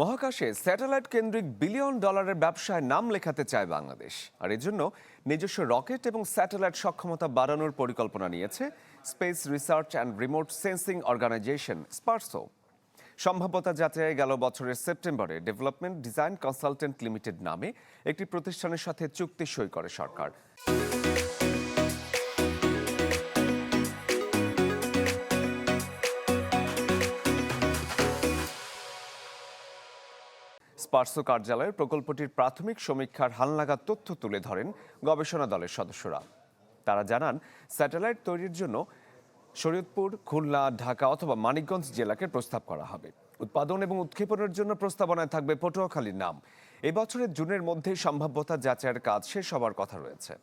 মহাকাশে স্যাটেলাইট কেন্দ্রিক বিলিয়ন ডলারের ব্যবসায় নাম লেখাতে চায় বাংলাদেশ। আর এজন্য নিজস্ব রকেট এবং স্যাটেলাইট সক্ষমতা বাড়ানোর পরিকল্পনা নিয়েছে space research and remote sensing organization SPARRSO. সম্ভাব্যতা যাচাইয়ে গেল বছরের সেপ্টেম্বরে ডেভেলপমেন্ট ডিজাইন কনসালটেন্ট লিমিটেড নামে একটি প্রতিষ্ঠানের সাথে চুক্তি সই করে সরকার। স্পারসো কার্যালয়ের প্রকল্পটির প্রাথমিক সমীক্ষার হালনাগাদ তথ্য তুলে ধরেন গবেষণা দলের সদস্যরা। তারা জানান, স্যাটেলাইট তৈরির জন্য শরীয়তপুর, খুলনা, ঢাকা অথবা মানিকগঞ্জ জেলাকে প্রস্তাব করা হবে। উৎপাদন এবং উৎক্ষেপণের জন্য প্রস্তাবনায় থাকবে পটুয়াখালীর নাম। এবছরের জুনের মধ্যেই সম্ভাব্যতা যাচাইয়ের কাজ শেষ হবার কথা রয়েছে।